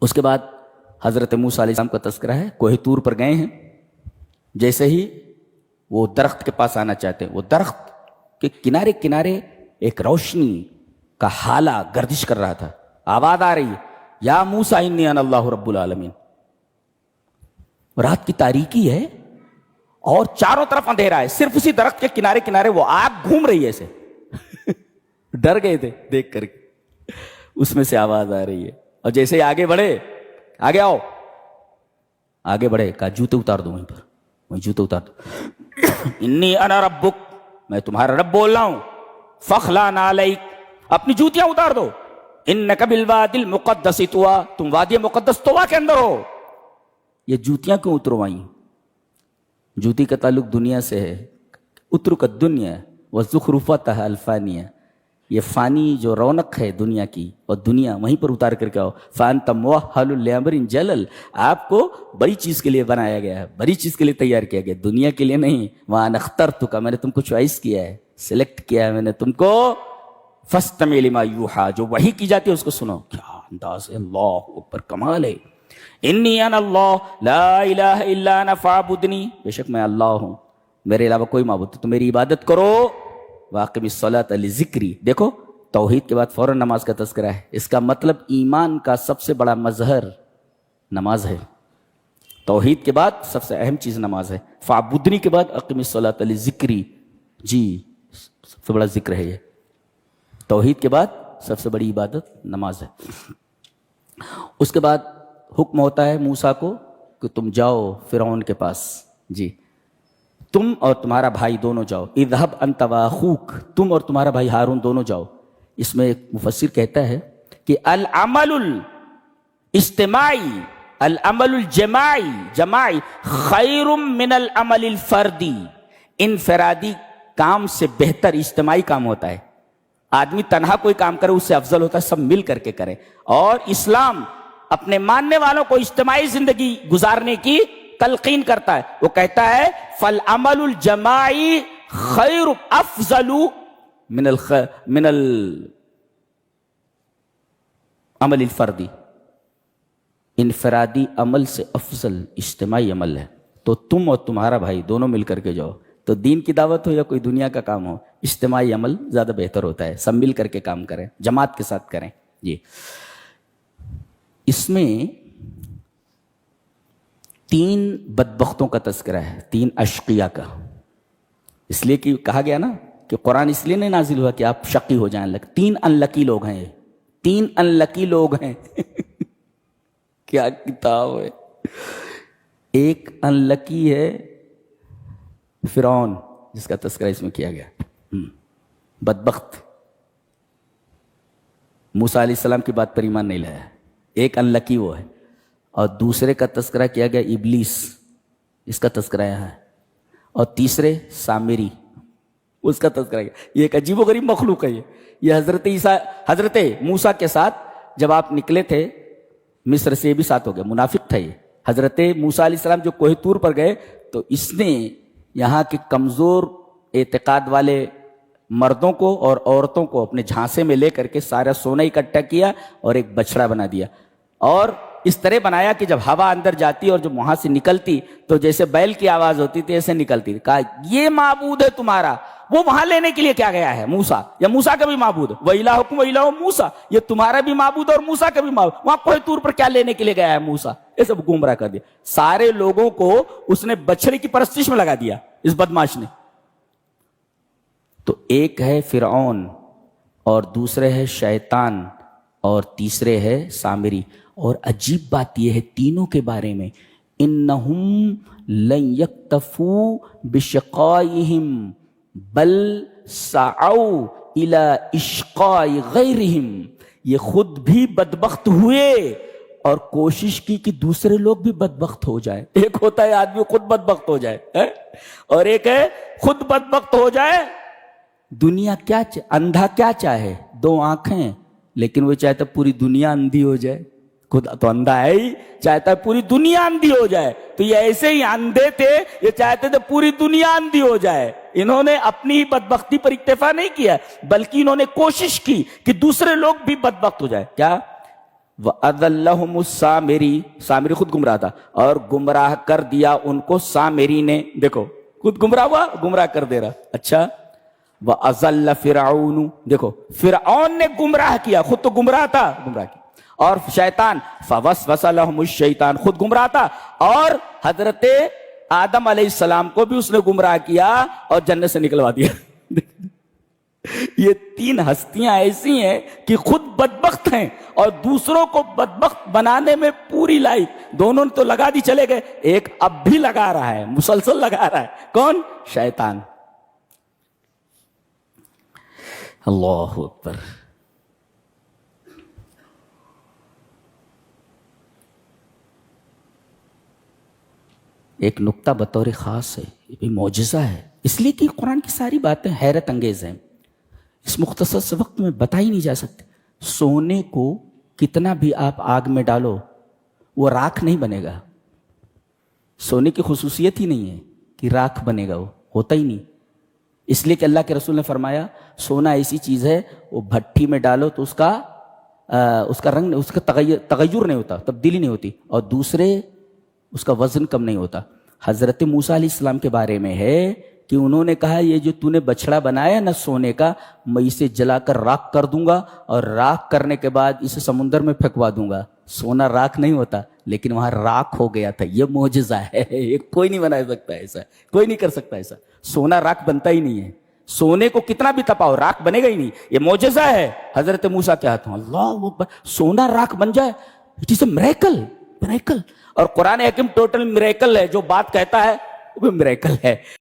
اس کے بعد حضرت موسیٰ علیہ السلام کا تذکرہ ہے، کوہ طور پر گئے ہیں، جیسے ہی وہ درخت کے پاس آنا چاہتے ہیں، وہ درخت کے کنارے کنارے ایک روشنی کا ہالہ گردش کر رہا تھا، آواز آ رہی ہے، یا موسیٰ انی انا اللہ رب العالمین۔ رات کی تاریکی ہے اور چاروں طرف اندھیرا ہے، صرف اسی درخت کے کنارے کنارے وہ آگ گھوم رہی ہے ایسے۔ ڈر گئے تھے دیکھ کر کے، اس میں سے آواز آ رہی ہے، اور جیسے آگے بڑھے، آگے آؤ، آگے بڑھے، کہا جوتے اتار دو، وہیں پر وہیں جوتے اتار دو، انی انا ربک، میں تمہارا رب بول رہا ہوں، فخلع نعلیک، اپنی جوتیاں اتار دو، انک بالوادی المقدس طویٰ، تم وادی مقدس طویٰ کے اندر ہو۔ یہ جوتیاں کیوں اتروائیں؟ جوتی کا تعلق دنیا سے ہے، اترک الدنیا وزخرفاتها الفانیہ، یہ فانی جو رونق ہے دنیا کی، اور دنیا وہیں پر اتار کر کے آؤ، فانت موہل لامر جلل، آپ کو بڑی چیز کے لیے بنایا گیا ہے، بڑی چیز کے لیے تیار کیا گیا، دنیا کے لیے نہیں۔ وہاں اخترتک، میں نے تم کو چوائس کیا ہے، سلیکٹ کیا ہے میں نے تم کو، فاستمع لما یوحیٰ، جو وحی کی جاتی ہے اس کو سنو۔ کیا انداز ہے، اللہ اکبر، کمال ہے۔ انی انا اللہ لا الہ الا انا فاعبدنی، بے شک میں اللہ ہوں، میرے علاوہ کوئی معبود نہیں، تو میری عبادت کرو، واقم الصلاۃ لذکری۔ دیکھو توحید کے بعد فوراً نماز کا تذکرہ ہے، اس کا مطلب ایمان کا سب سے بڑا مظہر نماز ہے، توحید کے بعد سب سے اہم چیز نماز ہے۔ فاعبدنی کے بعد اقم الصلاۃ لذکری، جی سب سے بڑا ذکر ہے یہ، توحید کے بعد سب سے بڑی عبادت نماز ہے۔ اس کے بعد حکم ہوتا ہے موسیٰ کو کہ تم جاؤ فرعون کے پاس، جی تم اور تمہارا بھائی دونوں جاؤ، اذهب انت واخوک، تم اور تمہارا بھائی ہارون دونوں جاؤ۔ اس میں ایک مفسر کہتا ہے کہ العمل الاجتماعی، العمل جماعی خیر من العمل الفردی، انفرادی کام سے بہتر اجتماعی کام ہوتا ہے۔ آدمی تنہا کوئی کام کرے اس سے افضل ہوتا ہے سب مل کر کے کرے، اور اسلام اپنے ماننے والوں کو اجتماعی زندگی گزارنے کی تلقین کرتا ہے۔ وہ کہتا ہے فالعمل الجماعی خیر افضل من العمل الفردی، انفرادی عمل سے افضل اجتماعی عمل ہے۔ تو تم اور تمہارا بھائی دونوں مل کر کے جاؤ، تو دین کی دعوت ہو یا کوئی دنیا کا کام ہو، اجتماعی عمل زیادہ بہتر ہوتا ہے، سب مل کر کے کام کریں، جماعت کے ساتھ کریں۔ جی اس میں 3 بدبختوں کا تذکرہ ہے، 3 اشقیاء کا، اس لیے کہ کہا گیا نا کہ قرآن اس لیے نہیں نازل ہوا کہ آپ شقی ہو جائیں، 3 انلکی لوگ ہیں، یہ 3 انلکی لوگ ہیں۔ کیا کتاب ہے! ایک انلکی ہے فرعون، جس کا تذکرہ اس میں کیا گیا، بدبخت، موسیٰ علیہ السلام کی بات پر ایمان نہیں لایا، ایک انلکی وہ ہے۔ اور دوسرے کا تذکرہ کیا گیا ابلیس، اس کا تذکرہ یہاں ہے، اور تیسرے سامری، اس کا تذکرہ کیا۔ یہ ایک عجیب و غریب مخلوق ہے، یہ حضرت موسیٰ کے ساتھ جب آپ نکلے تھے مصر سے، یہ بھی ساتھ ہو گیا، منافق تھا یہ۔ حضرت موسیٰ علیہ السلام جو کوہ طور پر گئے تو اس نے یہاں کے کمزور اعتقاد والے مردوں کو اور عورتوں کو اپنے جھانسے میں لے کر کے سارا سونا اکٹھا کیا اور ایک بچڑا بنا دیا، اور اس طرح بنایا کہ جب ہوا اندر جاتی اور جب وہاں سے نکلتی تو جیسے بیل کی آواز ہوتی تھی ایسے نکلتی تھی۔ کہا یہ معبود ہے تمہارا، وہ وہاں لینے کے لیے کیا گیا ہے موسیٰ، یا موسیٰ کا بھی معبود، وَإِلَٰهُكُمْ وَإِلَٰهُ موسیٰ، یہ تمہارا بھی معبود اور موسیٰ کا بھی معبود، وہاں کوہ طور پر کیا لینے کے لیے گیا ہے موسیٰ، یہ سب گمراہ کر دیا۔ سارے لوگوں کو اس نے بچڑے کی پرستش میں لگا دیا اس بدماش نے۔ تو ایک ہے فرعون، اور دوسرے ہے شیطان، اور تیسرے ہے سامری۔ اور عجیب بات یہ ہے تینوں کے بارے میں، انہم لن یکتفوا بشقائہم بل سعوا الی اشقاء غیرہم، یہ خود بھی بدبخت ہوئے اور کوشش کی کہ دوسرے لوگ بھی بدبخت ہو جائے۔ ایک ہوتا ہے آدمی خود بدبخت ہو جائے، اور ایک ہے خود بدبخت ہو جائے۔ دنیا کیا اندھا کیا چاہے، 2 آنکھیں، لیکن وہ چاہتا پوری دنیا اندھی ہو جائے۔ خود تو اندھا ہے ہی، چاہتا ہے پوری دنیا اندھی ہو جائے۔ تو یہ ایسے ہی اندھے تھے، یہ چاہتے تھے پوری دنیا اندھی ہو جائے۔ انہوں نے اپنی بدبختی پر اکتفا نہیں کیا، بلکہ انہوں نے کوشش کی کہ دوسرے لوگ بھی بدبخت ہو جائے۔ کیا وَأَضَلَّهُمُ السَّامِرِي، سامری خود گمراہ تھا، اور گمراہ کر دیا ان کو سامری نے، دیکھو خود گمراہ ہوا، گمراہ کر دے رہا. اچھا وَأَضَلَّ فِرْعَوْنُ، دیکھو فرعون نے گمراہ کیا، خود تو گمراہ تھا، گمراہ کیا. اور شیطان فَوَسْوَسَ لَهُمُ الشَّيْطَانُ، خود گمراہ تھا، اور حضرت آدم علیہ السلام کو بھی اس نے گمراہ کیا اور جنت سے نکلوا دیا. یہ تین ہستیاں ایسی ہیں کہ خود بدبخت ہیں اور دوسروں کو بدبخت بنانے میں پوری لائف، دونوں نے تو لگا دی چلے گئے، ایک اب بھی لگا رہا ہے، مسلسل لگا رہا ہے. کون؟ شیطان. اللہ اکبر. ایک نکتہ بطور خاص ہے، یہ بھی معجزہ ہے، اس لیے کہ قرآن کی ساری باتیں حیرت انگیز ہیں، اس مختصر سے وقت میں بتا ہی نہیں جا سکتے. سونے کو کتنا بھی آپ آگ میں ڈالو وہ راکھ نہیں بنے گا. سونے کی خصوصیت ہی نہیں ہے کہ راکھ بنے گا، وہ ہوتا ہی نہیں. اس لیے کہ اللہ کے رسول نے فرمایا سونا ایسی چیز ہے وہ بھٹی میں ڈالو تو اس کا رنگ، اس کا تغیر نہیں ہوتا، تبدیلی نہیں ہوتی، اور دوسرے اس کا وزن کم نہیں ہوتا. حضرت موسیٰ علیہ السلام کے بارے میں ہے کہ انہوں نے کہا یہ جو تو نے بچڑا بنایا نا سونے کا، میں اسے جلا کر راکھ کر دوں گا، اور راکھ کرنے کے بعد اسے سمندر میں پھینکوا دوں گا. سونا راکھ نہیں ہوتا لیکن وہاں راکھ ہو گیا تھا. یہ معجزہ ہے، یہ کوئی نہیں بنا سکتا ایسا، کوئی نہیں کر سکتا ایسا. سونا راکھ بنتا ہی نہیں ہے، سونے کو کتنا بھی تپاؤ راکھ بنے گا ہی نہیں. یہ معجزہ ہے حضرت موسیٰ کے ہاتھوں. اللہ اکبر، سونا راکھ بن جائے، it is a miracle, miracle. اور قرآن حکیم ٹوٹل میریکل ہے، جو بات کہتا ہے وہ میریکل ہے.